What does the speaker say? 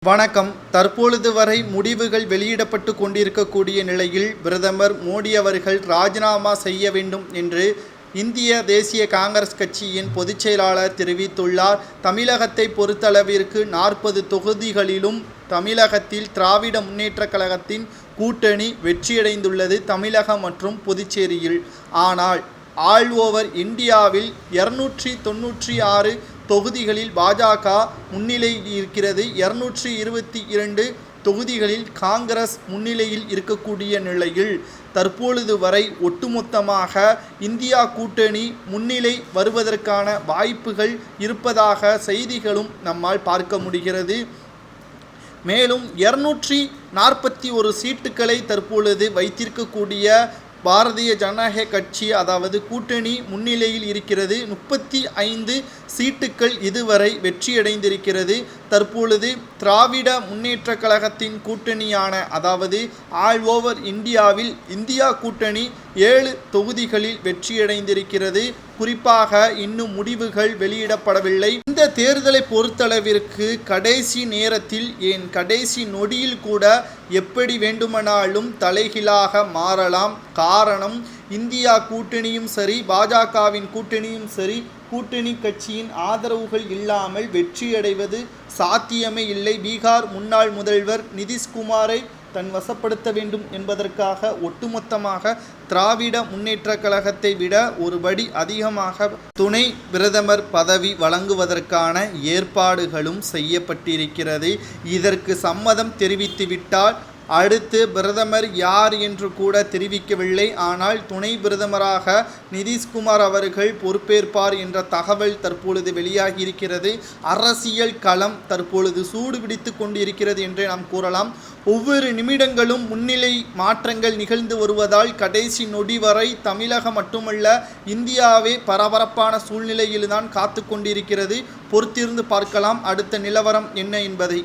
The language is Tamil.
வணக்கம். தற்பொழுது வரை முடிவுகள் வெளியிடப்பட்டு கொண்டிருக்கக்கூடிய நிலையில் பிரதமர் மோடி அவர்கள் ராஜினாமா செய்ய வேண்டும் என்று இந்திய தேசிய காங்கிரஸ் கட்சியின் பொதுச் செயலாளர் தெரிவித்துள்ளார். தமிழகத்தை பொறுத்தளவிற்கு 40 தொகுதிகளிலும் தமிழகத்தில் திராவிட முன்னேற்றக் கழகத்தின் கூட்டணி வெற்றியடைந்துள்ளது தமிழகம் மற்றும் புதுச்சேரியில். ஆனால் ஆல் ஓவர் இந்தியாவில் 296 தொகுதிகளில் பாஜக முன்னிலையில் இருக்கிறது. 222 தொகுதிகளில் காங்கிரஸ் முன்னிலையில் இருக்கக்கூடிய நிலையில் தற்பொழுது வரை ஒட்டுமொத்தமாக இந்தியா கூட்டணி முன்னிலை வருவதற்கான வாய்ப்புகள் இருப்பதாக செய்திகளும் நம்மால் பார்க்க முடிகிறது. மேலும் 241 சீட்டுக்களை தற்பொழுது வைத்திருக்கக்கூடிய பாரதிய ஜனநாயக கட்சி அதாவது கூட்டணி முன்னிலையில் இருக்கிறது. 35 சீட்டுக்கள் இதுவரை வெற்றியடைந்திருக்கிறது. தற்பொழுது திராவிட முன்னேற்ற கழகத்தின் கூட்டணியான அதாவது ஆல் ஓவர் இந்தியாவில் இந்தியா கூட்டணி 7 தொகுதிகளில் வெற்றியடைந்திருக்கிறது. குறிப்பாக இன்னும் முடிவுகள் வெளியிடப்படவில்லை. இந்த தேர்தலை பொறுத்தளவிற்கு கடைசி நேரத்தில் ஏன் கடைசி நொடியில் கூட எப்படி வேண்டுமானாலும் தலைகீழாக மாறலாம். காரணம், இந்தியா கூட்டணியும் சரி பாஜகவின் கூட்டணியும் சரி கூட்டணி கட்சியின் ஆதரவுகள் இல்லாமல் வெற்றியடைவது சாத்தியமே இல்லை. பீகார் முன்னாள் முதல்வர் நிதிஷ்குமாரை தன் வசப்படுத்த வேண்டும் என்பதற்காக ஒட்டுமொத்தமாக திராவிட முன்னேற்ற கழகத்தை விட ஒருபடி அதிகமாக துணை பிரதமர் பதவி வழங்குவதற்கான ஏற்பாடுகளும் செய்யப்பட்டிருக்கிறது. இதற்கு சம்மதம் தெரிவித்துவிட்டால் அடுத்து பிரதமர் யார் என்று கூட தெரிவிக்கவில்லை. ஆனால் துணை பிரதமராக நிதிஷ்குமார் அவர்கள் பொறுப்பேற்பார் என்ற தகவல் தற்பொழுது வெளியாகியிருக்கிறது. அரசியல் களம் தற்பொழுது சூடு பிடித்து கொண்டிருக்கிறது என்றே நாம் கூறலாம். ஒவ்வொரு நிமிடங்களும் முன்னிலை மாற்றங்கள் நிகழ்ந்து வருவதால் கடைசி நொடி வரை தமிழகம் மட்டுமல்ல இந்தியாவே பரபரப்பான சூழ்நிலையில்தான் காத்து கொண்டிருக்கிறது. பொறுத்திருந்து பார்க்கலாம் அடுத்த நிலவரம் என்ன என்பதை.